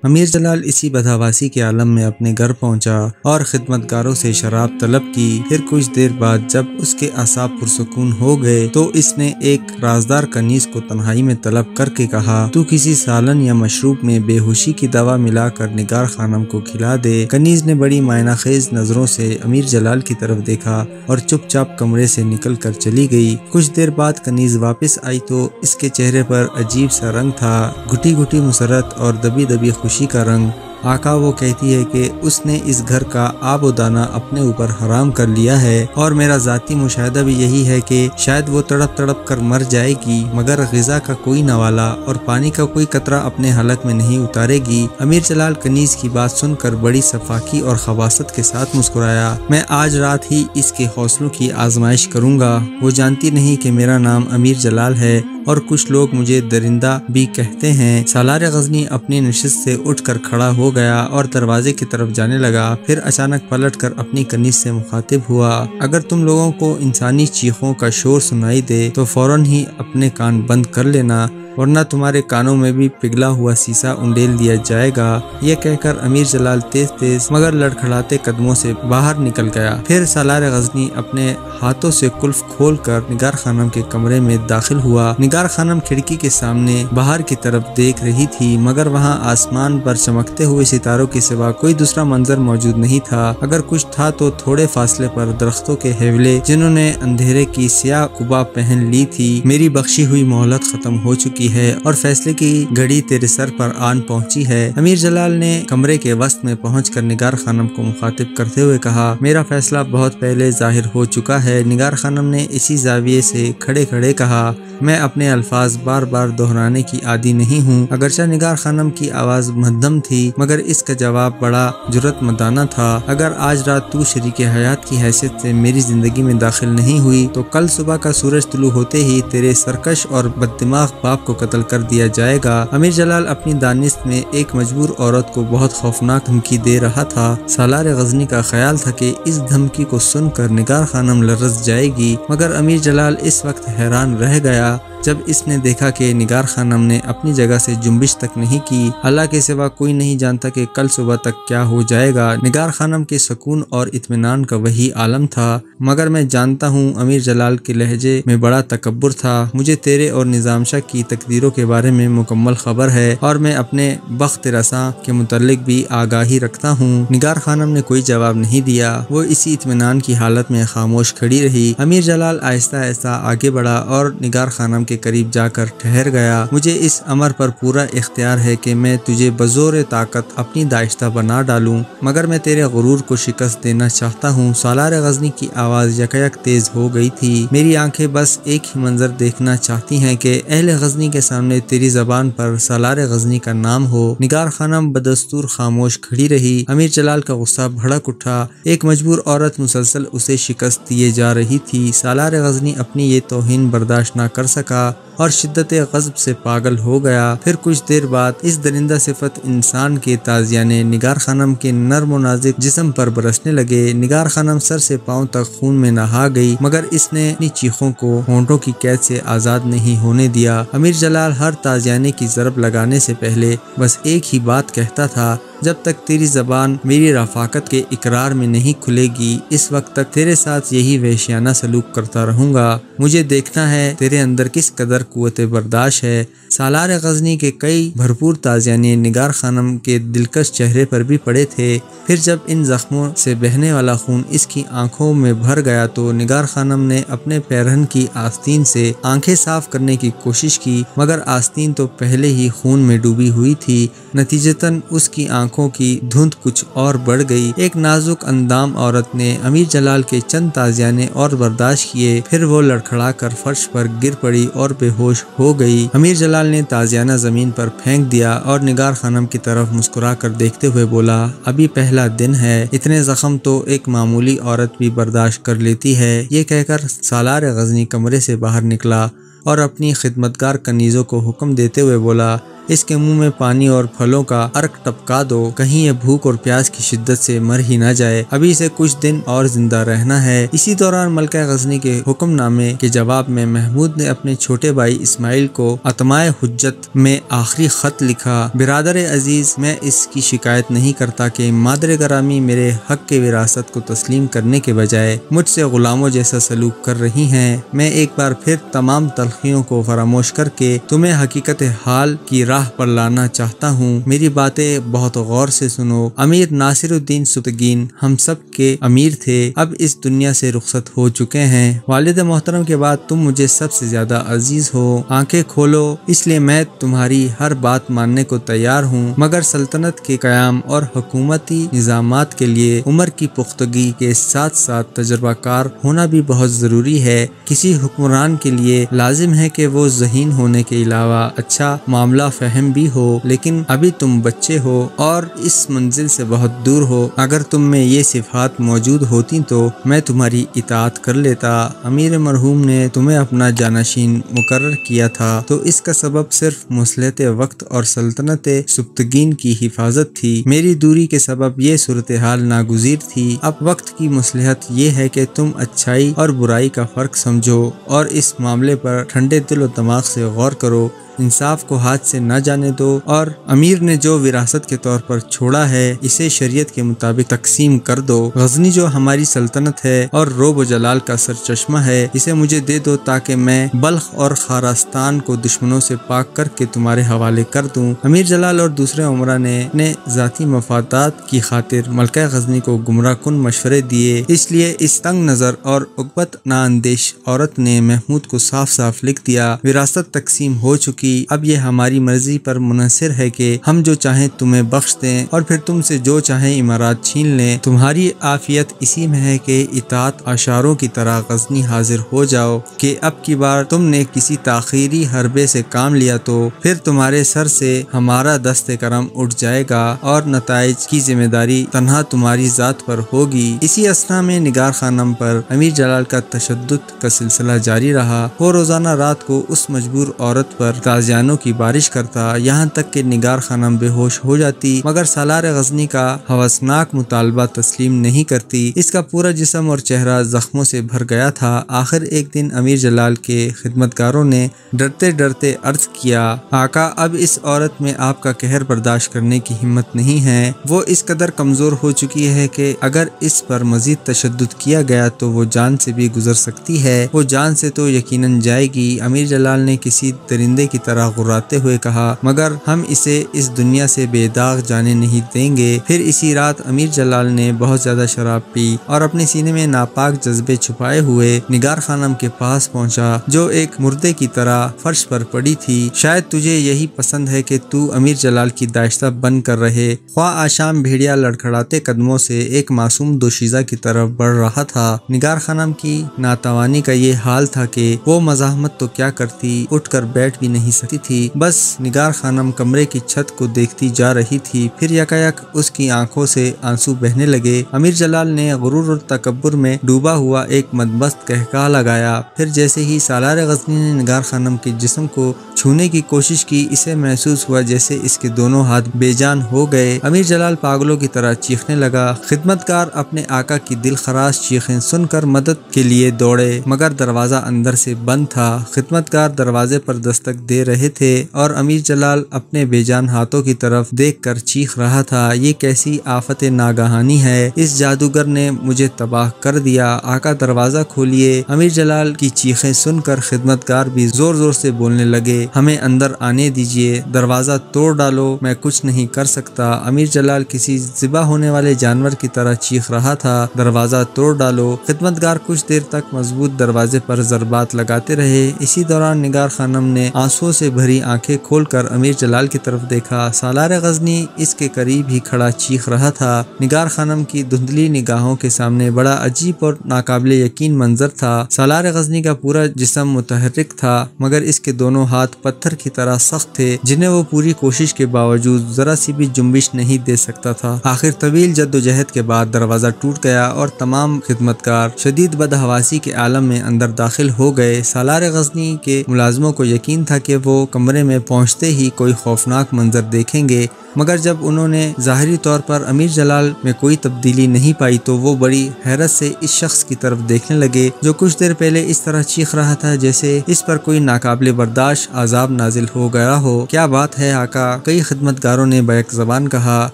امیر جلال اسی بدحواسی کے عالم میں اپنے گھر پہنچا اور خدمتگاروں سے شراب طلب کی۔ پھر کچھ دیر بعد جب اس کے اعصاب پرسکون ہو گئے تو اس نے ایک رازدار کنیز کو تنہائی میں طلب کر کے کہا، تو کسی سالن یا مشروب میں بے ہوشی کی دوا ملا کر نگار خانم کو کھلا دے۔ کنیز نے بڑی معنی خیز نظروں سے امیر جلال کی طرف دیکھا اور چپ چاپ کمرے سے نکل کر چلی گئی۔ کچھ دیر بعد کنیز واپس آئی تو اس کے چہرے پر عجیب سا رنگ تھا، گھٹی گھٹی مسرت اور دبی دبی خوشی کا رنگ۔ آقا، وہ کہتی ہے کہ اس نے اس گھر کا آب و دانہ اپنے اوپر حرام کر لیا ہے، اور میرا ذاتی مشاہدہ بھی یہی ہے کہ شاید وہ تڑپ تڑپ کر مر جائے گی مگر غذا کا کوئی نوالا اور پانی کا کوئی قطرہ اپنے حلق میں نہیں اتارے گی۔ امیر جلال کنیز کی بات سن کر بڑی صفاکی اور خباثت کے ساتھ مسکرایا۔ میں آج رات ہی اس کے حوصلوں کی آزمائش کروں گا۔ وہ جانتی نہیں کہ میرا نام امیر جلال ہے اور کچھ لوگ مجھے درندہ بھی کہتے ہیں۔ سالار غزنی اپنی نشست سے اٹھ کر کھڑا ہو گیا اور دروازے کی طرف جانے لگا، پھر اچانک پلٹ کر اپنی کنیز سے مخاطب ہوا، اگر تم لوگوں کو انسانی چیخوں کا شور سنائی دے تو فوراً ہی اپنے کان بند کر لینا، ورنہ تمہارے کانوں میں بھی پگھلا ہوا سیسا انڈیل دیا جائے گا۔ یہ کہہ کر امیر جلال تیز تیز مگر لڑکھڑاتے قدموں سے باہر نکل گیا۔ پھر سالار غزنی اپنے ہاتھوں سے قلف کھول کر نگار خانم کے کمرے میں داخل ہوا۔ نگار خانم کھڑکی کے سامنے باہر کی طرف دیکھ رہی تھی، مگر وہاں آسمان پر چمکتے ہوئے ستاروں کے سوا کوئی دوسرا منظر موجود نہیں تھا۔ اگر کچھ تھا تو تھوڑے فاصلے پر درختوں کے حوالے جنہوں نے اندھیرے کی سیاہ قبا پہن لی تھی۔ میری بخشی ہوئی مہلت ختم ہو چکی ہے اور فیصلے کی گھڑی تیرے سر پر آن پہنچی ہے۔ امیر جلال نے کمرے کے وسط میں پہنچ کر نگار خانم کو مخاطب کرتے ہوئے کہا، میرا فیصلہ بہت پہلے ظاہر ہو چکا ہے۔ نگار خانم نے اسی زاویے سے کھڑے کھڑے کہا، میں اپنے الفاظ بار بار دہرانے کی عادی نہیں ہوں۔ اگرچہ نگار خانم کی آواز مدھم تھی مگر اس کا جواب بڑا جرأت مندانہ تھا، اگر آج رات تو شریک حیات کی حیثیت سے میری زندگی میں داخل نہیں ہوئی تو کل صبح کا سورج طلوع ہوتے ہی تیرے سرکش اور بددماغ باپ کو قتل کر دیا جائے گا۔ امیر جلال اپنی دانست میں ایک مجبور عورت کو بہت خوفناک دھمکی دے رہا تھا۔ سالار غزنی کا خیال تھا کہ اس دھمکی کو سن کر نگار خانم لرز جائے گی، مگر امیر جلال اس وقت حیران رہ گیا جب اس نے دیکھا کہ نگار خانم نے اپنی جگہ سے جنبش تک نہیں کی۔ اللہ کے سوا کوئی نہیں جانتا کہ کل صبح تک کیا ہو جائے گا۔ نگار خانم کے سکون اور اطمینان کا وہی عالم تھا، مگر میں جانتا ہوں امیر جلال کے لہجے میں بڑا تکبر تھا، مجھے تیرے اور نظام شاہ کی تقدیروں کے بارے میں مکمل خبر ہے اور میں اپنے بخت رساں کے متعلق بھی آگاہی رکھتا ہوں۔ نگار خانم نے کوئی جواب نہیں دیا، وہ اسی اطمینان کی حالت میں خاموش کھڑی رہی۔ امیر جلال آہستہ آہستہ آگے بڑھا اور نگار خانم کے قریب جا کر ٹھہر گیا، مجھے اس امر پر پورا اختیار ہے کہ میں تجھے بزور طاقت اپنی داشتہ بنا ڈالوں، مگر میں تیرے غرور کو شکست دینا چاہتا ہوں۔ سالار غزنی کی آواز یکایک تیز ہو گئی تھی، میری آنکھیں بس ایک ہی منظر دیکھنا چاہتی ہیں کہ اہل غزنی کے سامنے تیری زبان پر سالار غزنی کا نام ہو۔ نگار خانم بدستور خاموش کھڑی رہی۔ امیر جلال کا غصہ بھڑک اٹھا، ایک مجبور عورت مسلسل اسے شکست دیے جا رہی تھی۔ سالار غزنی اپنی یہ توہین برداشت نہ کر سکا اور شدت غضب سے پاگل ہو گیا۔ پھر کچھ دیر بعد اس درندہ صفت انسان کے تازیانے نگار خانم کے نرم و نازک جسم پر برسنے لگے۔ نگار خانم سر سے پاؤں تک خون میں نہا گئی، مگر اس نے اپنی چیخوں کو ہونٹوں کی قید سے آزاد نہیں ہونے دیا۔ امیر جلال ہر تازیانے کی ضرب لگانے سے پہلے بس ایک ہی بات کہتا تھا، جب تک تیری زبان میری رفاقت کے اقرار میں نہیں کھلے گی اس وقت تک تیرے ساتھ یہی وحشیانہ سلوک کرتا رہوں گا۔ مجھے دیکھنا ہے تیرے اندر کس قدر قوت برداشت ہے۔ سالار غزنی کے کئی بھرپور تازیانے نگار خانم کے دلکش چہرے پر بھی پڑے تھے۔ پھر جب ان زخموں سے بہنے والا خون اس کی آنکھوں میں بھر گیا تو نگار خانم نے اپنے پیرہن کی آستین سے آنکھیں صاف کرنے کی کوشش کی، مگر آستین تو پہلے ہی خون میں ڈوبی ہوئی تھی۔ نتیجتاً اس کی آنکھوں کی دھند کچھ اور بڑھ گئی۔ ایک نازک اندام عورت نے امیر جلال کے چند تازیانے اور برداشت کیے، پھر وہ لڑکھڑا کر فرش پر گر پڑی اور بے ہوش ہو گئی۔ امیر جلال نے تازیانہ زمین پر پھینک دیا اور نگار خانم کی طرف مسکرا کر دیکھتے ہوئے بولا، ابھی پہلا دن ہے، اتنے زخم تو ایک معمولی عورت بھی برداشت کر لیتی ہے۔ یہ کہہ کر سالار غزنی کمرے سے باہر نکلا اور اپنی خدمتگار کنیزوں کو حکم دیتے ہوئے بولا، اس کے منہ میں پانی اور پھلوں کا عرق ٹپکا دو، کہیں یہ بھوک اور پیاس کی شدت سے مر ہی نہ جائے، ابھی اسے کچھ دن اور زندہ رہنا ہے۔ اسی دوران ملکہ غزنی کے حکم نامے کے جواب میں محمود نے اپنے چھوٹے بھائی اسماعیل کو اتمائے حجت میں آخری خط لکھا: برادر عزیز، میں اس کی شکایت نہیں کرتا کہ مادر گرامی میرے حق کے وراثت کو تسلیم کرنے کے بجائے مجھ سے غلاموں جیسا سلوک کر رہی ہیں۔ میں ایک بار پھر تمام تلخیوں کو فراموش کر کے تمہیں حقیقت حال کی راہ پر لانا چاہتا ہوں۔ میری باتیں بہت غور سے سنو۔ امیر ناصر الدین سبکتگین ہم سب کے امیر تھے، اب اس دنیا سے رخصت ہو چکے ہیں۔ والد محترم کے بعد تم مجھے سب سے زیادہ عزیز ہو۔ آنکھیں کھولو، اس لیے میں تمہاری ہر بات ماننے کو تیار ہوں، مگر سلطنت کے قیام اور حکومتی نظامات کے لیے عمر کی پختگی کے ساتھ ساتھ تجربہ کار ہونا بھی بہت ضروری ہے۔ کسی حکمران کے لیے لازم ہے کہ وہ ذہین ہونے کے علاوہ اچھا معاملہ فہم بھی ہو، لیکن ابھی تم بچے ہو اور اس منزل سے بہت دور ہو۔ اگر تم میں یہ صفات موجود ہوتی تو میں تمہاری اطاعت کر لیتا۔ امیر مرحوم نے تمہیں اپنا جانشین مقرر کیا تھا تو اس کا سبب صرف مصلحت وقت اور سلطنت سبکتگین کی حفاظت تھی۔ میری دوری کے سبب یہ صورتحال ناگزیر تھی۔ اب وقت کی مصلحت یہ ہے کہ تم اچھائی اور برائی کا فرق سمجھو اور اس معاملے پر ٹھنڈے دل و دماغ سے غور کرو، انصاف کو ہاتھ سے نہ جانے دو، اور امیر نے جو وراثت کے طور پر چھوڑا ہے اسے شریعت کے مطابق تقسیم کر دو۔ غزنی جو ہماری سلطنت ہے اور روب و جلال کا سرچشمہ ہے، اسے مجھے دے دو تاکہ میں بلخ اور خارستان کو دشمنوں سے پاک کر کے تمہارے حوالے کر دوں۔ امیر جلال اور دوسرے عمرا نے اپنے ذاتی مفادات کی خاطر ملکہ غزنی کو گمراہ کن مشورے دیے، اس لیے اس تنگ نظر اور عقبت نااندیش عورت نے محمود کو صاف صاف لکھ دیا: وراثت تقسیم ہو چکی، اب یہ ہماری مرضی پر منحصر ہے کہ ہم جو چاہیں تمہیں بخش دیں اور پھر تم سے جو چاہیں امارات چھین لیں۔ تمہاری عافیت اسی میں ہے کہ اطاعت اشاروں کی طرح غزنی حاضر ہو جاؤ کہ اب کی بار تم نے کسی تاخیری حربے سے کام لیا تو پھر تمہارے سر سے ہمارا دست کرم اٹھ جائے گا اور نتائج کی ذمہ داری تنہا تمہاری ذات پر ہوگی۔ اسی اثنا میں نگار خانم پر امیر جلال کا تشدد کا سلسلہ جاری رہا۔ وہ روزانہ رات کو اس مجبور عورت پر تازیانوں کی بارش کرتا، یہاں تک کہ نگار خانم بے ہوش ہو جاتی، مگر سالار غزنی کا ہوسناک مطالبہ تسلیم نہیں کرتی۔ اس کا پورا جسم اور چہرہ زخموں سے بھر گیا تھا۔ آخر ایک دن امیر جلال کے خدمتگاروں نے ڈرتے ڈرتے عرض کیا: آقا، اب اس عورت میں آپ کا قہر برداشت کرنے کی ہمت نہیں ہے۔ وہ اس قدر کمزور ہو چکی ہے کہ اگر اس پر مزید تشدد کیا گیا تو وہ جان سے بھی گزر سکتی ہے۔ وہ جان سے تو یقیناً جائے گی۔ امیر جلال نے کسی درندے کی طرح غراتے ہوئے کہا: مگر ہم اسے اس دنیا سے بے داغ جانے نہیں دیں گے۔ پھر اسی رات امیر جلال نے بہت زیادہ شراب پی اور اپنے سینے میں ناپاک جذبے چھپائے ہوئے نگار خانم کے پاس پہنچا، جو ایک مردے کی طرح فرش پر پڑی تھی۔ شاید تجھے یہی پسند ہے کہ تو امیر جلال کی داشتہ بن کر رہے۔ خواہ آشام بھیڑیا لڑکھڑاتے قدموں سے ایک معصوم دوشیزہ کی طرف بڑھ رہا تھا۔ نگار خانم کی ناتوانی کا یہ حال تھا کہ وہ مزاحمت تو کیا کرتی، اٹھ کر بیٹھ بھی نہیں سکتی تھی۔ بس نگار خانم کمرے کی چھت کو دیکھتی جا رہی تھی، پھر یکایک اس کی آنکھوں سے آنسو بہنے لگے۔ امیر جلال نے غرور اور تکبر میں ڈوبا ہوا ایک مدمست قہقہہ لگایا، پھر جیسے ہی سالار غزنی نے نگار خانم کے جسم کو چھونے کی کوشش کی، اسے محسوس ہوا جیسے اس کے دونوں ہاتھ بے جان ہو گئے۔ امیر جلال پاگلوں کی طرح چیخنے لگا۔ خدمتگار اپنے آقا کی دل خراش چیخیں سن کر مدد کے لیے دوڑے، مگر دروازہ اندر سے بند تھا۔ خدمتگار دروازے پر دستک دے رہے تھے اور امیر جلال اپنے بے جان ہاتھوں کی طرف دیکھ کر چیخ رہا تھا: یہ کیسی آفت ناگہانی ہے، اس جادوگر نے مجھے تباہ کر دیا، آقا دروازہ کھولیے۔ امیر جلال کی چیخیں سن کر خدمتگار بھی زور زور سے بولنے لگے: ہمیں اندر آنے دیجیے، دروازہ توڑ ڈالو، میں کچھ نہیں کر سکتا۔ امیر جلال کسی ذبح ہونے والے جانور کی طرح چیخ رہا تھا: دروازہ توڑ ڈالو۔ خدمتگار کچھ دیر تک مضبوط دروازے پر ضربات لگاتے رہے۔ اسی دوران نگار خانم نے آنسوؤں سے بھری آنکھیں کھول کر امیر جلال کی طرف دیکھا۔ سالار غزنی اس کے قریب ہی کھڑا چیخ رہا تھا۔ نگار خانم کی دھندلی نگاہوں کے سامنے بڑا عجیب اور ناقابل یقین منظر تھا۔ سالار غزنی کا پورا جسم متحرک تھا، مگر اس کے دونوں ہاتھ پتھر کی طرح سخت تھے جنہیں وہ پوری کوشش کے باوجود ذرا سی بھی جنبش نہیں دے سکتا تھا۔ آخر طویل جدوجہد کے بعد دروازہ ٹوٹ گیا اور تمام خدمتگار شدید بدحواسی کے عالم میں اندر داخل ہو گئے۔ سالار غزنی کے ملازموں کو یقین تھا کہ وہ کمرے میں پہنچتے ہی کوئی خوفناک منظر دیکھیں گے، مگر جب انہوں نے ظاہری طور پر امیر جلال میں کوئی تبدیلی نہیں پائی تو وہ بڑی حیرت سے اس شخص کی طرف دیکھنے لگے جو کچھ دیر پہلے اس طرح چیخ رہا تھا جیسے اس پر کوئی ناقابل برداشت عذاب نازل ہو گیا ہو۔ کیا بات ہے آقا، کئی خدمتگاروں نے بیک زبان کہا۔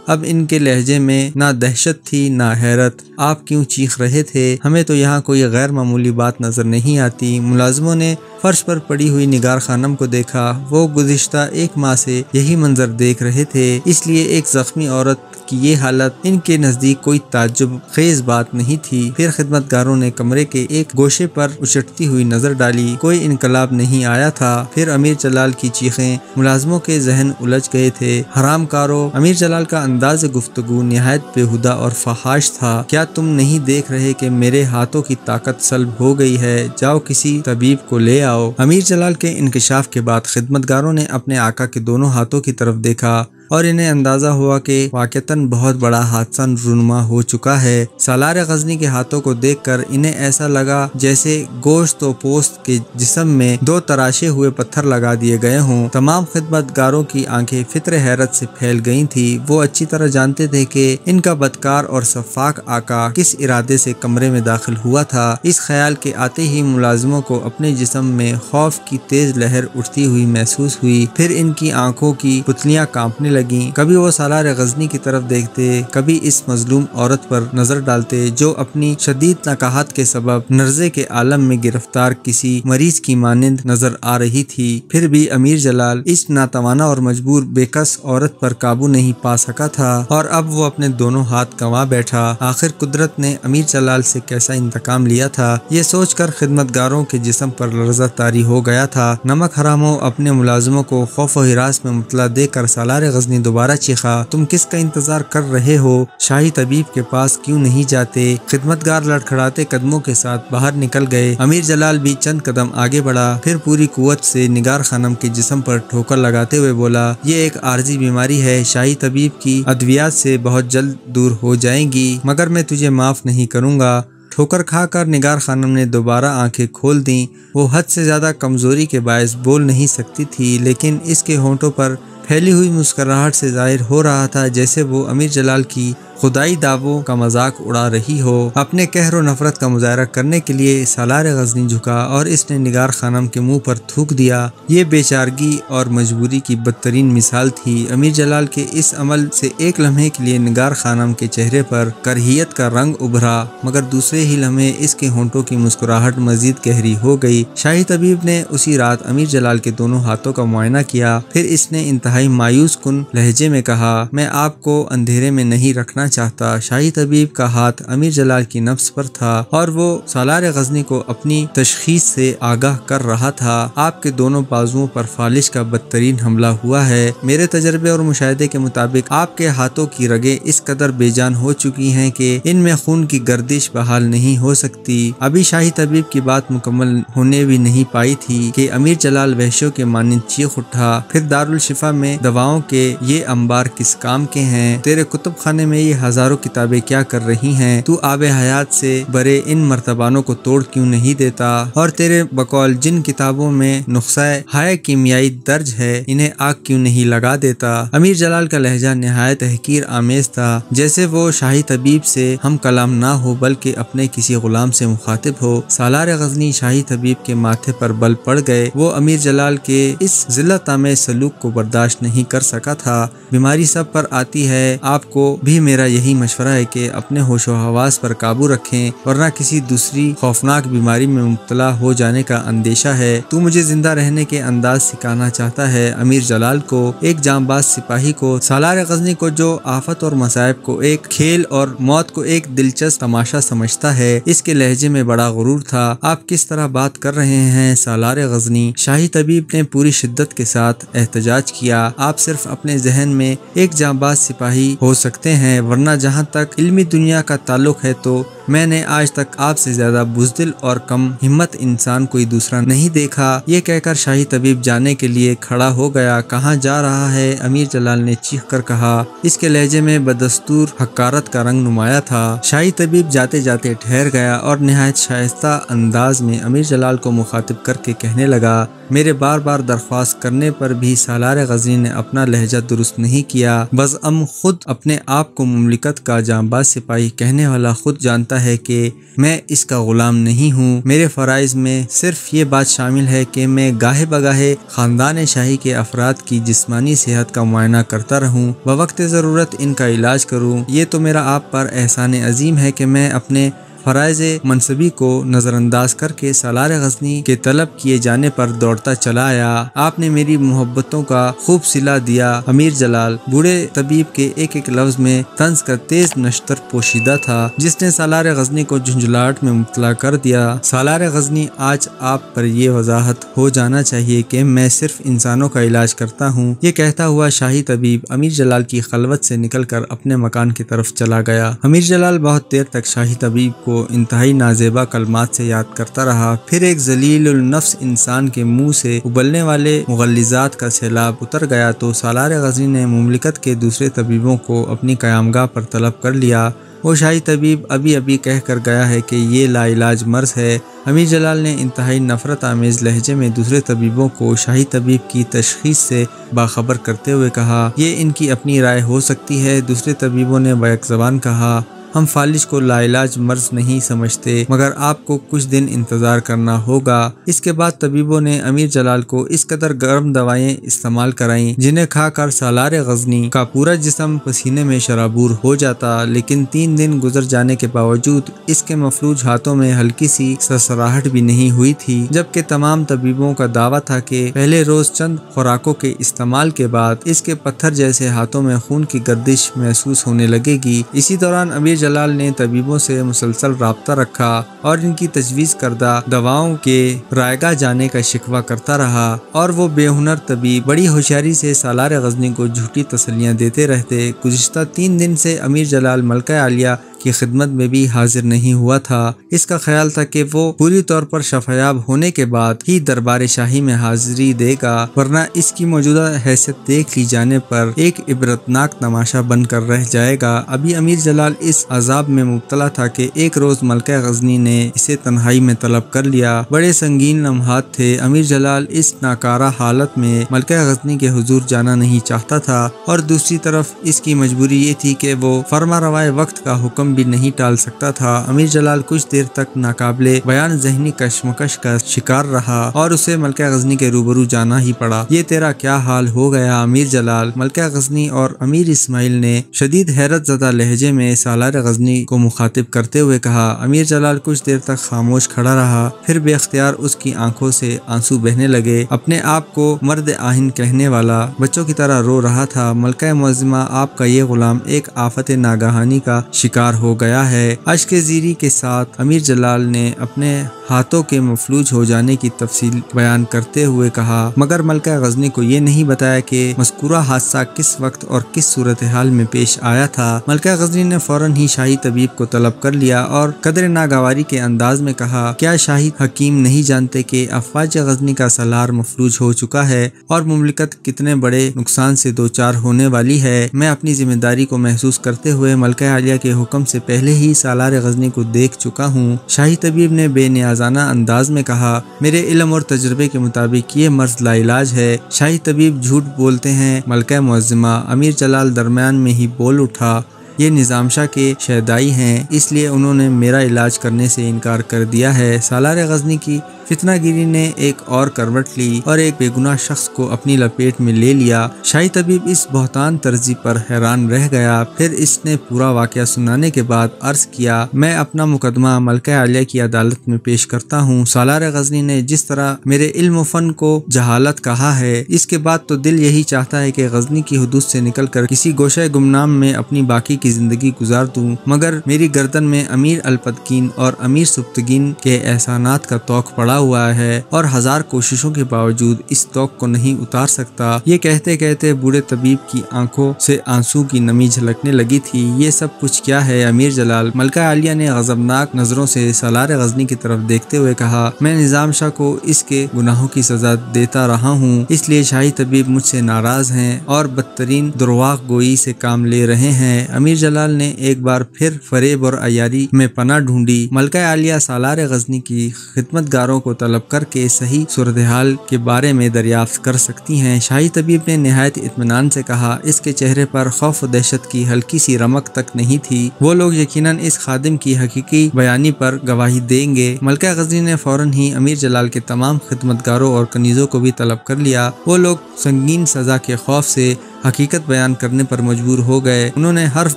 اب ان کے لہجے میں نہ دہشت تھی نہ حیرت۔ آپ کیوں چیخ رہے تھے؟ ہمیں تو یہاں کوئی غیر معمولی بات نظر نہیں آتی۔ ملازموں نے فرش پر پڑی ہوئی نگار خانم کو دیکھا۔ وہ گزشتہ 1 ماہ سے یہی منظر دیکھ رہے تھے، اس لیے ایک زخمی عورت کی یہ حالت ان کے نزدیک کوئی تعجب خیز بات نہیں تھی۔ پھر خدمتگاروں نے کمرے کے ایک گوشے پر اچٹتی ہوئی نظر ڈالی، کوئی انقلاب نہیں آیا تھا۔ پھر امیر جلال کی چیخیں، ملازموں کے ذہن الجھ گئے تھے۔ حرام کارو! امیر جلال کا انداز گفتگو نہایت بےہودہ اور فحش تھا۔ کیا تم نہیں دیکھ رہے کہ میرے ہاتھوں کی طاقت سلب ہو گئی ہے؟ جاؤ کسی طبیب کو لے آؤ۔ امیر جلال کے انکشاف کے بعد خدمتگاروں نے اپنے آقا کے دونوں ہاتھوں کی طرف دیکھا اور انہیں اندازہ ہوا کہ واقعتاً بہت بڑا حادثہ رونما ہو چکا ہے۔ سالار غزنی کے ہاتھوں کو دیکھ کر انہیں ایسا لگا جیسے گوشت و پوست کے جسم میں 2 تراشے ہوئے پتھر لگا دیے گئے ہوں۔ تمام خدمتگاروں کی آنکھیں فطر حیرت سے پھیل گئی تھیں۔ وہ اچھی طرح جانتے تھے کہ ان کا بدکار اور سفاک آقا کس ارادے سے کمرے میں داخل ہوا تھا۔ اس خیال کے آتے ہی ملازموں کو اپنے جسم میں خوف کی تیز لہر اٹھتی ہوئی محسوس ہوئی۔ پھر ان کی آنکھوں کی پتلیاں کانپنے لگیں۔ کبھی وہ سالار غزنی کی طرف دیکھتے، کبھی اس مظلوم عورت پر نظر ڈالتے جو اپنی شدید نکاہت کے سبب نرزے کے عالم میں گرفتار کسی مریض کی مانند نظر آ رہی تھی۔ پھر بھی امیر جلال اس ناتوانا اور مجبور بے کس عورت پر قابو نہیں پا سکا تھا اور اب وہ اپنے دونوں ہاتھ گنوا بیٹھا۔ آخر قدرت نے امیر جلال سے کیسا انتقام لیا تھا، یہ سوچ کر خدمتگاروں کے جسم پر لرزہ طاری ہو گیا تھا۔ نمک حراموں! اپنے ملازموں کو خوف و ہراس میں مبتلا دیکھ کر سالار غزنی دوبارہ چیخا، تم کس کا انتظار کر رہے ہو؟ شاہی طبیب کے پاس کیوں نہیں جاتے؟ خدمتگار لڑکھڑاتے قدموں کے ساتھ باہر نکل گئے۔ امیر جلال بھی چند قدم آگے بڑھا، پھر پوری قوت سے نگار خانم کے جسم پر ٹھوکر لگاتے ہوئے بولا، یہ ایک عارضی بیماری ہے، شاہی طبیب کی ادویات سے بہت جلد دور ہو جائیں گی، مگر میں تجھے معاف نہیں کروں گا۔ ٹھوکر کھا کر نگار خانم نے دوبارہ آنکھیں کھول دیں۔ وہ حد سے زیادہ کمزوری کے باعث بول نہیں سکتی تھی، لیکن اس کے ہونٹوں پر پھیلی ہوئی مسکراہٹ سے ظاہر ہو رہا تھا جیسے وہ امیر جلال کی خدائی دعووں کا مذاق اڑا رہی ہو۔ اپنے قہر و نفرت کا مظاہرہ کرنے کے لیے سالار غزنی جھکا اور اس نے نگار خانم کے منہ پر تھوک دیا۔ یہ بیچارگی اور مجبوری کی بدترین مثال تھی۔ امیر جلال کے اس عمل سے ایک لمحے کے لیے نگار خانم کے چہرے پر کرہیت کا رنگ ابھرا، مگر دوسرے ہی لمحے اس کے ہونٹوں کی مسکراہٹ مزید گہری ہو گئی۔ شاہی طبیب نے اسی رات امیر جلال کے دونوں ہاتھوں کا معائنہ کیا، پھر اس نے انتہائی مایوس کن لہجے میں کہا، میں آپ کو اندھیرے میں نہیں رکھنا چاہتا۔ شاہی طبیب کا ہاتھ امیر جلال کی نفس پر تھا اور وہ سالار غزنی کو اپنی تشخیص سے آگاہ کر رہا تھا۔ آپ کے دونوں بازوؤں پر فالش کا بدترین حملہ ہوا ہے۔ میرے تجربے اور مشاہدے کے مطابق آپ کے ہاتھوں کی رگیں اس قدر بے جان ہو چکی ہیں کہ ان میں خون کی گردش بحال نہیں ہو سکتی۔ ابھی شاہی طبیب کی بات مکمل ہونے بھی نہیں پائی تھی کہ امیر جلال وحشیوں کے مانند چیخ اٹھا، پھر دارالشفا میں دواؤں کے یہ انبار کس کام کے ہیں؟ تیرے کتب خانے میں یہ ہزاروں کتابیں کیا کر رہی ہیں؟ تو آب حیات سے برے ان مرتبانوں کو توڑ کیوں نہیں دیتا؟ اور تیرے بقول جن کتابوں میں نسخہ ہائے کیمیائی درج ہے انہیں آگ کیوں نہیں لگا دیتا؟ امیر جلال کا لہجہ نہایت تحقیر آمیز تھا، جیسے وہ شاہی طبیب سے ہم کلام نہ ہو بلکہ اپنے کسی غلام سے مخاطب ہو۔ سالار غزنی شاہی طبیب کے ماتھے پر بل پڑ گئے۔ وہ امیر جلال کے اس ذلت آمیز سلوک کو برداشت نہیں کر سکا تھا۔ بیماری سب پر آتی ہے، آپ کو بھی میرا یہی مشورہ ہے کہ اپنے ہوش و حواس پر قابو رکھیں، ورنہ کسی دوسری خوفناک بیماری میں مبتلا ہو جانے کا اندیشہ ہے۔ تو مجھے زندہ رہنے کے انداز سکھانا چاہتا ہے؟ امیر جلال کو، ایک جانباز سپاہی کو، سالار غزنی کو جو آفت اور مصائب کو ایک کھیل اور موت کو ایک دلچسپ تماشا سمجھتا ہے، اس کے لہجے میں بڑا غرور تھا۔ آپ کس طرح بات کر رہے ہیں سالار غزنی؟ شاہی طبیب نے پوری شدت کے ساتھ احتجاج کیا۔ آپ صرف اپنے ذہن میں ایک جانباز سپاہی ہو سکتے ہیں، ورنہ ورنہ جہاں تک علمی دنیا کا تعلق ہے تو میں نے آج تک آپ سے زیادہ بزدل اور کم ہمت انسان کوئی دوسرا نہیں دیکھا۔ یہ کہہ کر شاہی طبیب جانے کے لیے کھڑا ہو گیا۔ کہاں جا رہا ہے؟ امیر جلال نے چیخ کر کہا۔ اس کے لہجے میں بدستور حقارت کا رنگ نمایاں تھا۔ شاہی طبیب جاتے جاتے ٹھہر گیا اور نہایت شائستہ انداز میں امیر جلال کو مخاطب کر کے کہنے لگا، میرے بار بار درخواست کرنے پر بھی سالار غزنی نے اپنا لہجہ درست نہیں کیا۔ بزعم خود اپنے آپ کو مملکت کا جانباز سپاہی کہنے والا خود جانتا ہے کہ میں اس کا غلام نہیں ہوں۔ میرے فرائض میں صرف یہ بات شامل ہے کہ میں گاہے بگاہے خاندان شاہی کے افراد کی جسمانی صحت کا معائنہ کرتا رہوں، بوقت ضرورت ان کا علاج کروں۔ یہ تو میرا آپ پر احسان عظیم ہے کہ میں اپنے فرائض منصبی کو نظر انداز کر کے سالار غزنی کے طلب کیے جانے پر دوڑتا چلا آیا۔ آپ نے میری محبتوں کا خوب صلہ دیا۔ امیر جلال بوڑھے طبیب کے ایک ایک لفظ میں طنز کا تیز نشتر پوشیدہ تھا جس نے سالار غزنی کو جھنجھلاہٹ میں مبتلا کر دیا۔ سالار غزنی، آج آپ پر یہ وضاحت ہو جانا چاہیے کہ میں صرف انسانوں کا علاج کرتا ہوں۔ یہ کہتا ہوا شاہی طبیب امیر جلال کی خلوت سے نکل کر اپنے مکان کی طرف چلا گیا۔ امیر جلال بہت دیر تک شاہی طبیب کو انتہائی نازیبا کلمات سے یاد کرتا رہا۔ پھر ایک ذلیل النفس انسان کے منہ سے ابلنے والے مغلظات کا سیلاب اتر گیا تو سالار غزنی نے مملکت کے دوسرے طبیبوں کو اپنی قیامگاہ پر طلب کر لیا۔ وہ شاہی طبیب ابھی کہہ کر گیا ہے کہ یہ لا علاج مرض ہے۔ امیر جلال نے انتہائی نفرت آمیز لہجے میں دوسرے طبیبوں کو شاہی طبیب کی تشخیص سے باخبر کرتے ہوئے کہا، یہ ان کی اپنی رائے ہو سکتی ہے۔ دوسرے طبیبوں نے بیک زبان کہا، ہم فالج کو لا علاج مرض نہیں سمجھتے، مگر آپ کو کچھ دن انتظار کرنا ہوگا۔ اس کے بعد طبیبوں نے امیر جلال کو اس قدر گرم دوائیں استعمال کرائیں جنہیں کھا کر سالار غزنی کا پورا جسم پسینے میں شرابور ہو جاتا، لیکن 3 دن گزر جانے کے باوجود اس کے مفلوج ہاتھوں میں ہلکی سی سرسراہٹ بھی نہیں ہوئی تھی، جبکہ تمام طبیبوں کا دعویٰ تھا کہ پہلے روز چند خوراکوں کے استعمال کے بعد اس کے پتھر جیسے ہاتھوں میں خون کی گردش محسوس ہونے لگے گی۔ اسی دوران امیر جلال نے طبیبوں سے مسلسل رابطہ رکھا اور ان کی تجویز کردہ دواؤں کے رائگاں جانے کا شکوہ کرتا رہا، اور وہ بے ہنر طبیب بڑی ہوشیاری سے سالار غزنی کو جھوٹی تسلیاں دیتے رہتے۔ گزشتہ 3 دن سے امیر جلال ملکہ عالیہ کی خدمت میں بھی حاضر نہیں ہوا تھا۔ اس کا خیال تھا کہ وہ پوری طور پر شفایاب ہونے کے بعد ہی دربار شاہی میں حاضری دے گا، ورنہ اس کی موجودہ حیثیت دیکھ لی جانے پر ایک عبرتناک تماشا بن کر رہ جائے گا۔ ابھی امیر جلال اس عذاب میں مبتلا تھا کہ ایک روز ملکہ غزنی نے اسے تنہائی میں طلب کر لیا۔ بڑے سنگین لمحات تھے۔ امیر جلال اس ناکارہ حالت میں ملکہ غزنی کے حضور جانا نہیں چاہتا تھا، اور دوسری طرف اس کی مجبوری یہ تھی کہ وہ فرما روائے وقت کا حکم بھی نہیں ٹال سکتا تھا۔ امیر جلال کچھ دیر تک ناقابل بیان ذہنی کشمکش کا شکار رہا اور اسے ملکہ غزنی کے روبرو جانا ہی پڑا۔ یہ تیرا کیا حال ہو گیا امیر جلال؟ ملکہ غزنی اور امیر اسماعیل نے شدید حیرت زدہ لہجے میں سالار غزنی کو مخاطب کرتے ہوئے کہا۔ امیر جلال کچھ دیر تک خاموش کھڑا رہا، پھر بے اختیار اس کی آنکھوں سے آنسو بہنے لگے۔ اپنے آپ کو مرد آہن کہنے والا بچوں کی طرح رو رہا تھا۔ ملکہ معظمہ، آپ کا یہ غلام ایک آفت ناگہانی کا شکار ہو گیا ہے۔ اشک زیری کے ساتھ امیر جلال نے اپنے ہاتھوں کے مفلوج ہو جانے کی تفصیل بیان کرتے ہوئے کہا، مگر ملکہ غزنی کو یہ نہیں بتایا کہ مذکورہ حادثہ کس وقت اور کس صورتحال میں پیش آیا تھا۔ ملکہ غزنی نے فوراً ہی شاہی طبیب کو طلب کر لیا اور قدر ناگواری کے انداز میں کہا، کیا شاہی حکیم نہیں جانتے کہ افواج غزنی کا سالار مفلوج ہو چکا ہے اور مملکت کتنے بڑے نقصان سے دوچار ہونے والی ہے؟ میں اپنی ذمہ داری کو محسوس کرتے ہوئے ملکہ عالیہ کے حکم سے پہلے ہی سالار غزنی کو دیکھ چکا ہوں۔ شاہی طبیب نے بے نیازانہ انداز میں کہا، میرے علم اور تجربے کے مطابق یہ مرض لا علاج ہے۔ شاہی طبیب جھوٹ بولتے ہیں ملکہ معظمہ۔ امیر جلال درمیان میں ہی بول اٹھا، یہ نظام شاہ کے شہدائی ہیں، اس لیے انہوں نے میرا علاج کرنے سے انکار کر دیا ہے۔ سالار غزنی کی فتنہ گیری نے ایک اور کروٹ لی اور ایک بے گناہ شخص کو اپنی لپیٹ میں لے لیا۔ شاہی طبیب اس بہتان طرزی پر حیران رہ گیا، پھر اس نے پورا واقعہ سنانے کے بعد عرض کیا، میں اپنا مقدمہ ملکہ عالیہ کی عدالت میں پیش کرتا ہوں۔ سالار غزنی نے جس طرح میرے علم و فن کو جہالت کہا ہے، اس کے بعد تو دل یہی چاہتا ہے کہ غزنی کی حدود سے نکل کر کسی گوشہ گمنام میں اپنی باقی کی کی زندگی گزار دوں، مگر میری گردن میں امیر الپتکین اور امیر سبکتگین کے احسانات کا طوق پڑا ہوا ہے اور ہزار کوششوں کے باوجود اس طوق کو نہیں اتار سکتا۔ یہ کہتے کہتے بوڑھے طبیب کی آنکھوں سے آنسو کی نمی جھلکنے لگی تھی۔ یہ سب کچھ کیا ہے امیر جلال؟ ملکہ عالیہ نے غضبناک نظروں سے سالار غزنی کی طرف دیکھتے ہوئے کہا، میں نظام شاہ کو اس کے گناہوں کی سزا دیتا رہا ہوں، اس لیے شاہی طبیب مجھ سے ناراض ہیں اور بدترین درواغ گوئی سے کام لے رہے ہیں۔ امیر جلال نے ایک بار پھر فریب اور عیاری میں پناہ ڈھونڈی۔ ملکہ عالیہ سالار غزنی کی خدمتگاروں کو طلب کر کے صحیح صورتحال کے بارے میں دریافت کر سکتی ہیں۔ شاہی طبیب نے نہایت اطمینان سے کہا، اس کے چہرے پر خوف و دہشت کی ہلکی سی رمق تک نہیں تھی، وہ لوگ یقیناً اس خادم کی حقیقی بیانی پر گواہی دیں گے۔ ملکہ غزنی نے فوراً ہی امیر جلال کے تمام خدمتگاروں اور کنیزوں کو بھی طلب کر لیا۔ وہ لوگ سنگین سزا کے خوف سے حقیقت بیان کرنے پر مجبور ہو گئے۔ انہوں نے حرف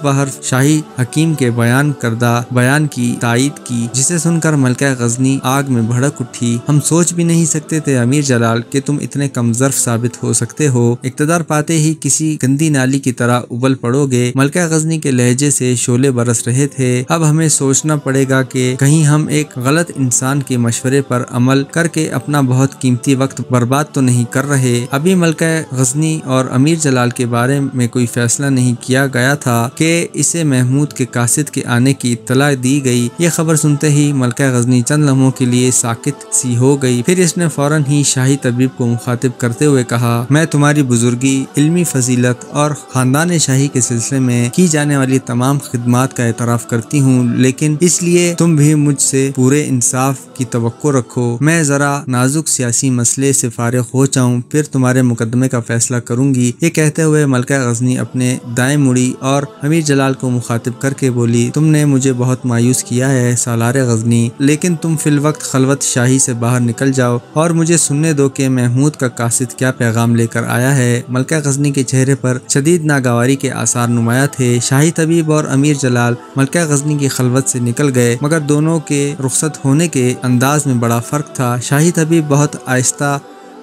بحرف شاہی حکیم کے بیان کردہ بیان کی تائید کی، جسے سن کر ملکہ غزنی آگ میں بھڑک اٹھی۔ ہم سوچ بھی نہیں سکتے تھے امیر جلال کہ تم اتنے کم ظرف ثابت ہو سکتے ہو، اقتدار پاتے ہی کسی گندی نالی کی طرح ابل پڑو گے۔ ملکہ غزنی کے لہجے سے شعلے برس رہے تھے۔ اب ہمیں سوچنا پڑے گا کہ کہیں ہم ایک غلط انسان کے مشورے پر عمل کر کے اپنا بہت قیمتی وقت برباد تو نہیں کر رہے۔ ابھی ملکہ غزنی اور امیر جلال کے بارے میں کوئی فیصلہ نہیں کیا گیا تھا کہ اسے محمود کے قاصد کے آنے کی اطلاع دی گئی۔ یہ خبر سنتے ہی ملکہ غزنی چند لمحوں کے لیے ساکت سی ہو گئی، پھر اس نے فوراً ہی شاہی طبیب کو مخاطب کرتے ہوئے کہا، میں تمہاری بزرگی، علمی فضیلت اور خاندان شاہی کے سلسلے میں کی جانے والی تمام خدمات کا اعتراف کرتی ہوں، لیکن اس لیے تم بھی مجھ سے پورے انصاف کی توقع رکھو۔ میں ذرا نازک سیاسی مسئلے سے فارغ ہو جاؤں، پھر تمہارے مقدمے کا فیصلہ کروں گی۔ یہ کہتے ہوئے ملکہ غزنی اپنے دائیں مڑی اور امیر جلال کو مخاطب کر کے بولی، تم نے مجھے بہت مایوس کیا ہے سالار غزنی، لیکن تم فی الوقت خلوت شاہی سے باہر نکل جاؤ اور مجھے سننے دو کہ محمود کا قاصد کیا پیغام لے کر آیا ہے۔ ملکہ غزنی کے چہرے پر شدید ناگواری کے آثار نمایاں تھے۔ شاہی طبیب اور امیر جلال ملکہ غزنی کی خلوت سے نکل گئے، مگر دونوں کے رخصت ہونے کے انداز میں بڑا فرق تھا۔ شاہی طبیب بہت آہستہ،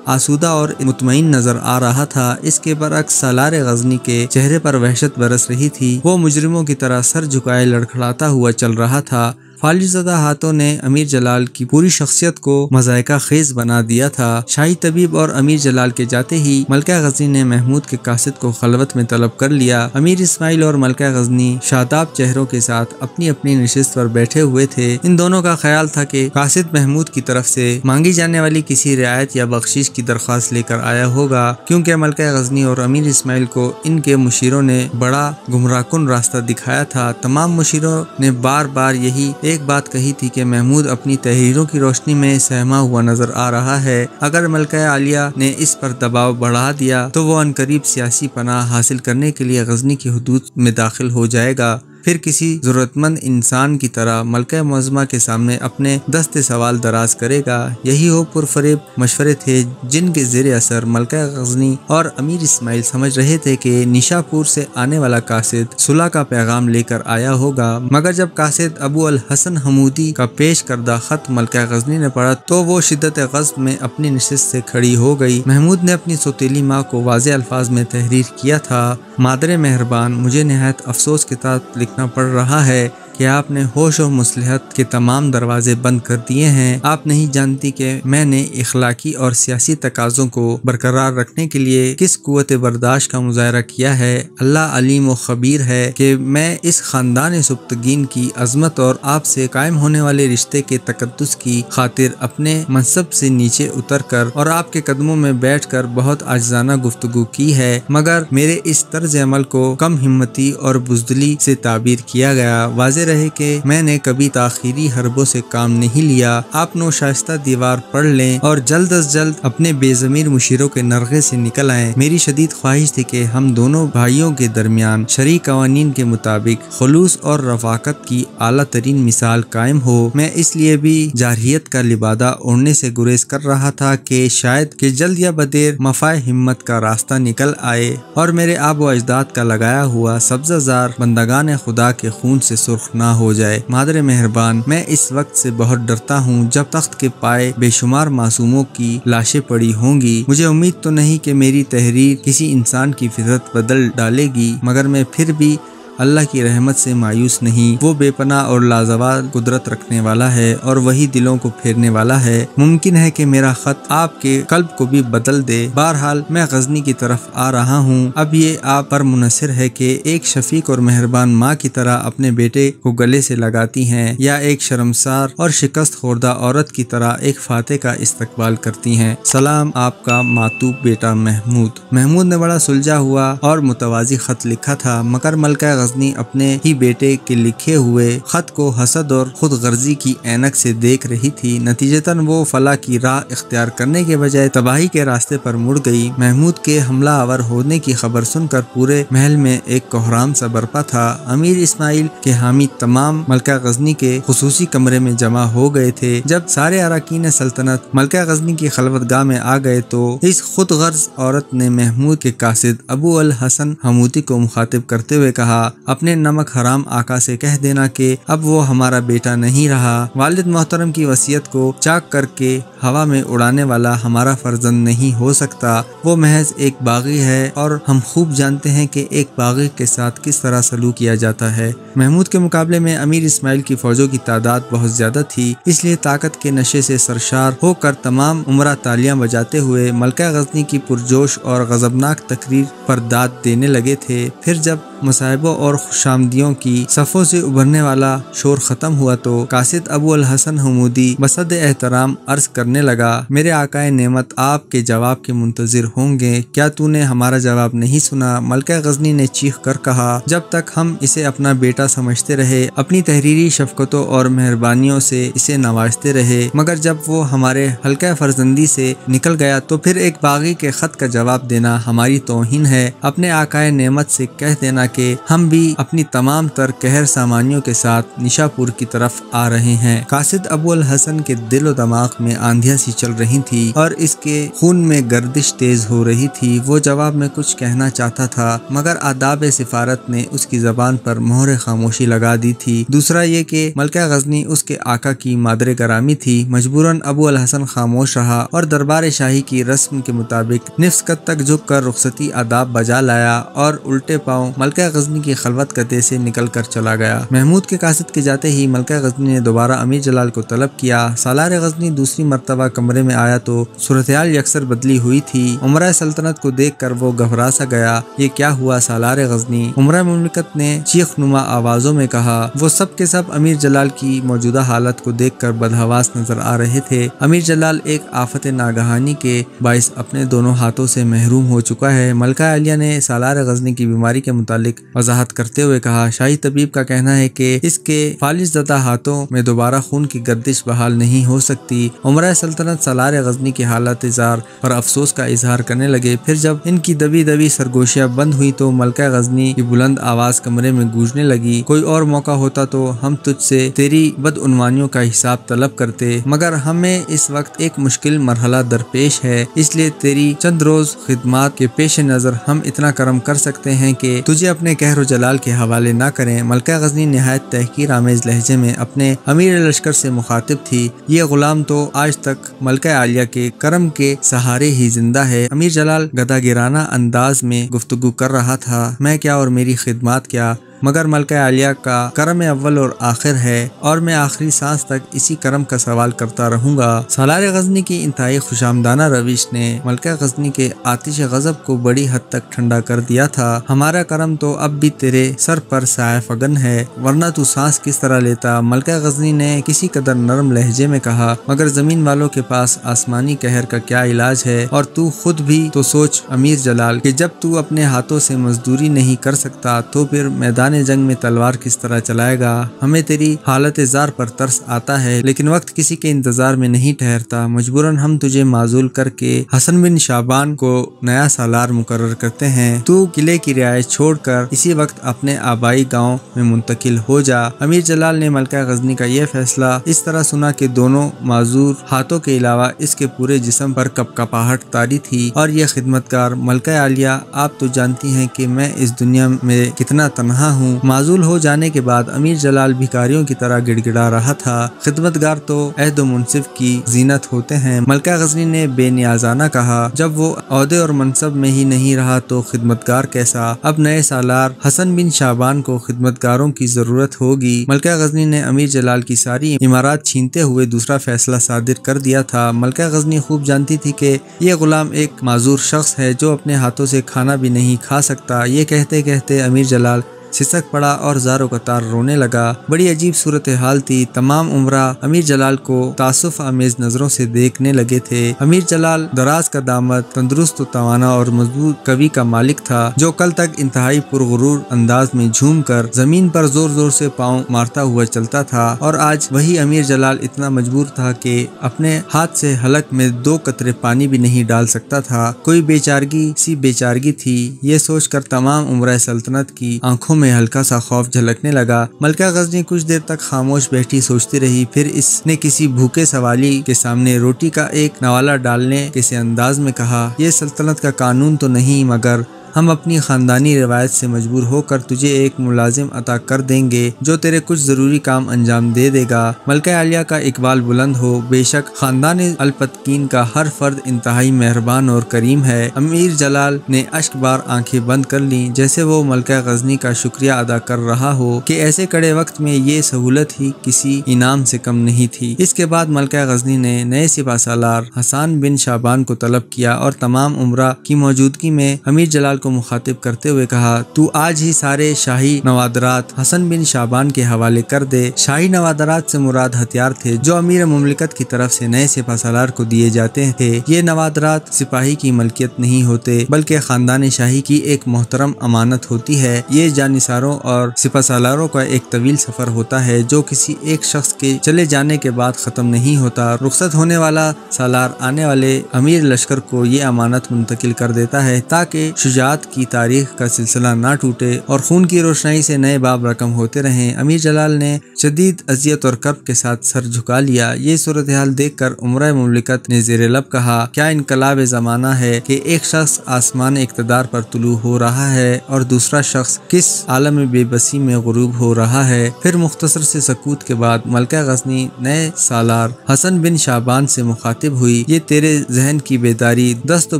آسودہ اور مطمئن نظر آ رہا تھا۔ اس کے برعکس سالار غزنی کے چہرے پر وحشت برس رہی تھی۔ وہ مجرموں کی طرح سر جھکائے لڑکھڑاتا ہوا چل رہا تھا۔ فالج زدہ ہاتھوں نے امیر جلال کی پوری شخصیت کو مضحکہ خیز بنا دیا تھا۔ شاہی طبیب اور امیر جلال کے جاتے ہی ملکہ غزنی نے محمود کے قاصد کو خلوت میں طلب کر لیا۔ امیر اسماعیل اور ملکہ غزنی شاداب چہروں کے ساتھ اپنی اپنی نشست پر بیٹھے ہوئے تھے۔ ان دونوں کا خیال تھا کہ قاصد محمود کی طرف سے مانگی جانے والی کسی رعایت یا بخشش کی درخواست لے کر آیا ہوگا، کیونکہ ملکہ غزنی اور امیر اسماعیل کو ان کے مشیروں نے بڑا گمراہ کن راستہ دکھایا تھا۔ تمام مشیروں نے بار بار یہی ایک بات کہی تھی کہ محمود اپنی تحریروں کی روشنی میں سہما ہوا نظر آ رہا ہے۔ اگر ملکہ عالیہ نے اس پر دباؤ بڑھا دیا تو وہ عنقریب سیاسی پناہ حاصل کرنے کے لیے غزنی کی حدود میں داخل ہو جائے گا، پھر کسی ضرورت مند انسان کی طرح ملکہ معظمہ کے سامنے اپنے دست سوال دراز کرے گا۔ یہی وہ پرفریب مشورے تھے جن کے زیر اثر ملکہ غزنی اور امیر اسماعیل سمجھ رہے تھے کہ نیشا پور سے آنے والا قاصد صلح کا پیغام لے کر آیا ہوگا، مگر جب قاصد ابو الحسن حمودی کا پیش کردہ خط ملکہ غزنی نے پڑھا تو وہ شدت غضب میں اپنی نشست سے کھڑی ہو گئی۔ محمود نے اپنی سوتیلی ماں کو واضح الفاظ میں تحریر کیا تھا، مادر مہربان، مجھے نہایت افسوس کے ساتھ لکھنا پڑ رہا ہے کہ آپ نے ہوش و مصلحت کے تمام دروازے بند کر دیے ہیں۔ آپ نہیں جانتی کہ میں نے اخلاقی اور سیاسی تقاضوں کو برقرار رکھنے کے لیے کس قوت برداشت کا مظاہرہ کیا ہے۔ اللہ علیم و خبیر ہے کہ میں اس خاندان سبکتگین کی عظمت اور آپ سے قائم ہونے والے رشتے کے تقدس کی خاطر اپنے منصب سے نیچے اتر کر اور آپ کے قدموں میں بیٹھ کر بہت عاجزانہ گفتگو کی ہے، مگر میرے اس طرز عمل کو کم ہمتی اور بزدلی سے تعبیر کیا گیا۔ واضح رہے کہ میں نے کبھی تاخیری حربوں سے کام نہیں لیا۔ آپ نو شائستہ دیوار پڑھ لیں اور جلد از جلد اپنے بے ضمیر مشیروں کے نرغے سے نکل آئیں۔ میری شدید خواہش تھی کہ ہم دونوں بھائیوں کے درمیان شرعی قوانین کے مطابق خلوص اور رفاقت کی اعلیٰ ترین مثال قائم ہو۔ میں اس لیے بھی جارحیت کا لبادہ اوڑھنے سے گریز کر رہا تھا کہ شاید کہ جلد یا بدیر مفع ہمت کا راستہ نکل آئے اور میرے آب و اجداد کا لگایا ہوا سبزہ زار بندگان خدا کے خون سے سرخ نہ ہو جائے۔ مادر مہربان، میں اس وقت سے بہت ڈرتا ہوں جب تخت کے پائے بے شمار معصوموں کی لاشیں پڑی ہوں گی۔ مجھے امید تو نہیں کہ میری تحریر کسی انسان کی فطرت بدل ڈالے گی، مگر میں پھر بھی اللہ کی رحمت سے مایوس نہیں، وہ بے پناہ اور لازوال قدرت رکھنے والا ہے اور وہی دلوں کو پھیرنے والا ہے۔ ممکن ہے کہ میرا خط آپ کے قلب کو بھی بدل دے۔ بہرحال میں غزنی کی طرف آ رہا ہوں۔ اب یہ آپ پر منحصر ہے کہ ایک شفیق اور مہربان ماں کی طرح اپنے بیٹے کو گلے سے لگاتی ہیں یا ایک شرمسار اور شکست خوردہ عورت کی طرح ایک فاتح کا استقبال کرتی ہیں۔ سلام، آپ کا معطوب بیٹا محمود۔ محمود نے بڑا سلجھا ہوا اور متوازی خط لکھا تھا، مگر ملکہ غزنی اپنے ہی بیٹے کے لکھے ہوئے خط کو حسد اور خود غرضی کی اینک سے دیکھ رہی تھی۔ نتیجتاً وہ فلاح کی راہ اختیار کرنے کے بجائے تباہی کے راستے پر مڑ گئی۔ محمود کے حملہ آور ہونے کی خبر سن کر پورے محل میں ایک کوہرام سا برپا تھا۔ امیر اسماعیل کے حامی تمام ملکہ غزنی کے خصوصی کمرے میں جمع ہو گئے تھے۔ جب سارے اراکین سلطنت ملکہ غزنی کی خلوت گاہ میں آ گئے تو اس خود غرض عورت نے محمود کے قاصد ابو الحسن حمودی کو مخاطب کرتے ہوئے کہا، اپنے نمک حرام آقا سے کہہ دینا کہ اب وہ ہمارا بیٹا نہیں رہا۔ والد محترم کی وصیت کو چاک کر کے ہوا میں اڑانے والا ہمارا فرزند نہیں ہو سکتا۔ وہ محض ایک باغی ہے اور ہم خوب جانتے ہیں کہ ایک باغی کے ساتھ کس طرح سلوک کیا جاتا ہے۔ محمود کے مقابلے میں امیر اسماعیل کی فوجوں کی تعداد بہت زیادہ تھی، اس لیے طاقت کے نشے سے سرشار ہو کر تمام امراء تالیاں بجاتے ہوئے ملکہ غزنی کی پرجوش اور غضبناک تقریر پر داد دینے لگے تھے۔ پھر جب مصائبوں اور خوشامدیوں کی صفوں سے ابھرنے والا شور ختم ہوا تو قاصد ابو الحسن حمودی بصد احترام عرض کرنے لگا، میرے آقائے نعمت آپ کے جواب کے منتظر ہوں گے، کیا تو نے ہمارا جواب نہیں سنا؟ ملکہ غزنی نے چیخ کر کہا، جب تک ہم اسے اپنا بیٹا سمجھتے رہے، اپنی تحریری شفقتوں اور مہربانیوں سے اسے نوازتے رہے، مگر جب وہ ہمارے حلقہ فرزندی سے نکل گیا تو پھر ایک باغی کے خط کا جواب دینا ہماری توہین ہے۔ اپنے آقائے نعمت سے کہہ دینا کہ ہم بھی اپنی تمام تر قہر سامانیوں کے ساتھ نشاپور کی طرف آ رہے ہیں۔ قاصد ابو الحسن کے دل و دماغ میں آندھیاں سی چل رہی تھی اور اس کے خون میں گردش تیز ہو رہی تھی۔ وہ جواب میں کچھ کہنا چاہتا تھا مگر آداب سفارت نے اس کی زبان پر مہر خاموشی لگا دی تھی۔ دوسرا یہ کہ ملکہ غزنی اس کے آقا کی مادر گرامی تھی۔ مجبوراً ابو الحسن خاموش رہا اور دربار شاہی کی رسم کے مطابق نصف قد تک جھک کر رخصتی آداب بجا لایا اور الٹے پاؤں ملکہ غزنی کی خلوت گدے سے نکل کر چلا گیا۔ محمود کے قاصد کے جاتے ہی ملکہ غزنی نے دوبارہ امیر جلال کو طلب کیا۔ سالار غزنی دوسری مرتبہ کمرے میں آیا تو صورتحال یکسر بدلی ہوئی تھی۔ عمرہ سلطنت کو دیکھ کر وہ گھبرا سا گیا۔ یہ کیا ہوا سالار غزنی؟ عمرہ مملکت نے چیخ نما آوازوں میں کہا۔ وہ سب کے سب امیر جلال کی موجودہ حالت کو دیکھ کر بدحواس نظر آ رہے تھے۔ امیر جلال ایک آفت ناگہانی کے باعث اپنے دونوں ہاتھوں سے محروم ہو چکا ہے۔ ملکہ عالیہ نے سالار غزنی کی بیماری کے متعلق وضاحت کرتے ہوئے کہا، شاہی طبیب کا کہنا ہے کہ اس کے فالج زدہ ہاتھوں میں دوبارہ خون کی گردش بحال نہیں ہو سکتی۔ عمرہ سلطنت سالار غزنی کی حالت زار پر افسوس کا اظہار کرنے لگے۔ پھر جب ان کی دبی دبی سرگوشیاں بند ہوئی تو ملکہ غزنی کی بلند آواز کمرے میں گونجنے لگی، کوئی اور موقع ہوتا تو ہم تجھ سے تیری بدعنوانیوں کا حساب طلب کرتے، مگر ہمیں اس وقت ایک مشکل مرحلہ درپیش ہے، اس لیے تیری چند روز خدمات کے پیش نظر ہم اتنا کرم کر سکتے ہیں کہ تجھے اپنے قہر و جلال کے حوالے نہ کریں۔ ملکہ غزنی نہایت تحقیر آمیز لہجے میں اپنے امیر لشکر سے مخاطب تھی، یہ غلام تو آج تک ملکہ عالیہ کے کرم کے سہارے ہی زندہ ہے۔ امیر جلال گداگرانہ انداز میں گفتگو کر رہا تھا، میں کیا اور میری خدمات کیا، مگر ملکہ عالیہ کا کرم اول اور آخر ہے اور میں آخری سانس تک اسی کرم کا سوال کرتا رہوں گا۔ سالار غزنی کی انتہائی خوشامدانہ روش نے ملکہ غزنی کے آتش غضب کو بڑی حد تک ٹھنڈا کر دیا تھا۔ ہمارا کرم تو اب بھی تیرے سر پر سایہ فگن ہے، ورنہ تو سانس کس طرح لیتا؟ ملکہ غزنی نے کسی قدر نرم لہجے میں کہا، مگر زمین والوں کے پاس آسمانی قہر کا کیا علاج ہے؟ اور تو خود بھی تو سوچ امیر جلال کہ جب تو اپنے ہاتھوں سے مزدوری نہیں کر سکتا تو پھر میدان جنگ میں تلوار کس طرح چلائے گا؟ ہمیں تیری حالت زار پر ترس آتا ہے لیکن وقت کسی کے انتظار میں نہیں ٹھہرتا، مجبوراً ہم تجھے معزول کر کے حسن بن شعبان کو نیا سالار مقرر کرتے ہیں۔ تو قلعے کی رعایت چھوڑ کر اسی وقت اپنے آبائی گاؤں میں منتقل ہو جا۔ امیر جلال نے ملکہ غزنی کا یہ فیصلہ اس طرح سنا کہ دونوں معذور ہاتھوں کے علاوہ اس کے پورے جسم پر کپکپاہٹ طاری تھی اور یہ خدمتگار، ملکہ عالیہ آپ تو جانتی ہیں کہ میں اس دنیا میں کتنا تنہا ہوں۔ معزول ہو جانے کے بعد امیر جلال بھکاریوں کی طرح گڑ گڑا رہا تھا۔ خدمتگار تو عہد و منصب کی زینت ہوتے ہیں، ملکہ غزنی نے بے نیازانہ کہا۔ جب وہ عہدے اور منصب میں ہی نہیں رہا تو خدمتگار کیسا؟ اب نئے سالار حسن بن شعبان کو خدمتگاروں کی ضرورت ہوگی۔ ملکہ غزنی نے امیر جلال کی ساری امارات چھینتے ہوئے دوسرا فیصلہ صادر کر دیا تھا۔ ملکہ غزنی خوب جانتی تھی کہ یہ غلام ایک معذور شخص ہے جو اپنے ہاتھوں سے کھانا بھی نہیں کھا سکتا۔ یہ کہتے کہتے امیر جلال سسک پڑا اور زار و قطار رونے لگا۔ بڑی عجیب صورتحال تھی۔ تمام عمرہ امیر جلال کو تعصف آمیز نظروں سے دیکھنے لگے تھے۔ امیر جلال دراز کا داماد، تندرست و توانا اور مضبوط قوی کا مالک تھا، جو کل تک انتہائی پرغرور انداز میں جھوم کر زمین پر زور زور سے پاؤں مارتا ہوا چلتا تھا، اور آج وہی امیر جلال اتنا مجبور تھا کہ اپنے ہاتھ سے حلق میں 2 قطرے پانی بھی نہیں ڈال سکتا تھا۔ کوئی بیچارگی سی بیچارگی تھی۔ یہ سوچ کر تمام عمرہ سلطنت کی آنکھوں میں ہلکا سا خوف جھلکنے لگا۔ ملکہ غزنی کچھ دیر تک خاموش بیٹھی سوچتی رہی، پھر اس نے کسی بھوکے سوالی کے سامنے روٹی کا ایک نوالہ ڈالنے کے سے انداز میں کہا، یہ سلطنت کا قانون تو نہیں، مگر ہم اپنی خاندانی روایت سے مجبور ہو کر تجھے ایک ملازم عطا کر دیں گے جو تیرے کچھ ضروری کام انجام دے دے گا۔ ملکہ عالیہ کا اقبال بلند ہو، بے شک خاندان الپتکین کا ہر فرد انتہائی مہربان اور کریم ہے۔ امیر جلال نے اشک بار آنکھیں بند کر لیں، جیسے وہ ملکہ غزنی کا شکریہ ادا کر رہا ہو کہ ایسے کڑے وقت میں یہ سہولت ہی کسی انعام سے کم نہیں تھی۔ اس کے بعد ملکہ غزنی نے نئے سپہ سالار حسن بن شعبان کو طلب کیا اور تمام عمرہ کی موجودگی میں امیر جلال کو مخاطب کرتے ہوئے کہا، تو آج ہی سارے شاہی نوادرات حسن بن شعبان کے حوالے کر دے۔ شاہی نوادرات سے مراد ہتھیار تھے جو امیر مملکت کی طرف سے نئے سپہ سالار کو دیے جاتے تھے۔ یہ نوادرات سپاہی کی ملکیت نہیں ہوتے بلکہ خاندان شاہی کی ایک محترم امانت ہوتی ہے۔ یہ جانثاروں اور سپہ سالاروں کا ایک طویل سفر ہوتا ہے جو کسی ایک شخص کے چلے جانے کے بعد ختم نہیں ہوتا۔ رخصت ہونے والا سالار آنے والے امیر لشکر کو یہ امانت منتقل کر دیتا ہے تاکہ شجاعت کی تاریخ کا سلسلہ نہ ٹوٹے اور خون کی روشنائی سے نئے باب رقم ہوتے رہیں۔ امیر جلال نے شدید اذیت اور کرب کے ساتھ سر جھکا لیا۔ یہ صورتحال دیکھ کر عمرہ مملکت نے زیر لب کہا، کیا انقلاب زمانہ ہے کہ ایک شخص آسمان اقتدار پر طلوع ہو رہا ہے اور دوسرا شخص کس عالم بے بسی میں غروب ہو رہا ہے۔ پھر مختصر سے سکوت کے بعد ملکہ غزنی نئے سالار حسن بن شعبان سے مخاطب ہوئی، یہ تیرے ذہن کی بیداری، دست و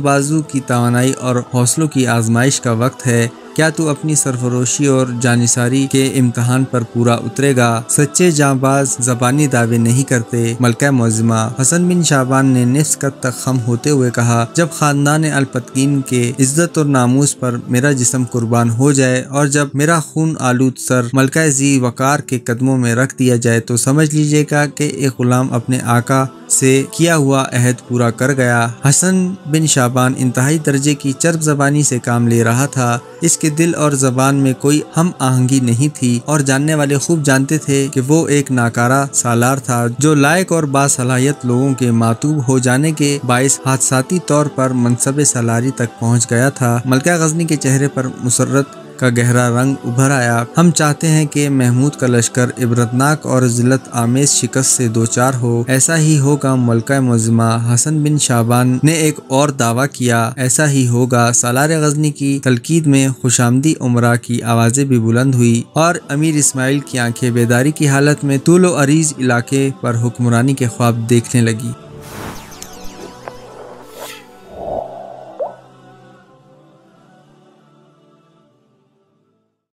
بازو کی توانائی اور حوصلوں کی آزمائش کا وقت ہے۔ کیا تو اپنی سرفروشی اور جانثاری کے امتحان پر پورا اترے گا؟ سچے جانباز زبانی دعوے نہیں کرتے۔ ملکہ معظمہ حسن بن شعبان نے نفس قد تک خم ہوتے ہوئے کہا، جب خاندان الپتکین کے عزت اور ناموس پر میرا جسم قربان ہو جائے اور جب میرا خون آلود سر ملکہ ذی وقار کے قدموں میں رکھ دیا جائے تو سمجھ لیجیے گا کہ ایک غلام اپنے آقا سے کیا ہوا عہد پورا کر گیا۔ حسن بن شعبان انتہائی درجے کی چرب زبانی سے کام لے رہا تھا۔ اس کے دل اور زبان میں کوئی ہم آہنگی نہیں تھی اور جاننے والے خوب جانتے تھے کہ وہ ایک ناکارہ سالار تھا جو لائق اور باصلاحیت لوگوں کے معتوب ہو جانے کے باعث حادثاتی طور پر منصب سالاری تک پہنچ گیا تھا۔ ملکہ غزنی کے چہرے پر مسرت کا گہرا رنگ ابھر آیا۔ ہم چاہتے ہیں کہ محمود کا لشکر عبرتناک اور ذلت آمیز شکست سے دوچار ہو۔ ایسا ہی ہوگا۔ ملکہ معظمہ حسن بن شعبان نے ایک اور دعویٰ کیا، ایسا ہی ہوگا۔ سالار غزنی کی تلقید میں خوشامدی عمرہ کی آوازیں بھی بلند ہوئی اور امیر اسماعیل کی آنکھیں بیداری کی حالت میں طول و عریض علاقے پر حکمرانی کے خواب دیکھنے لگی۔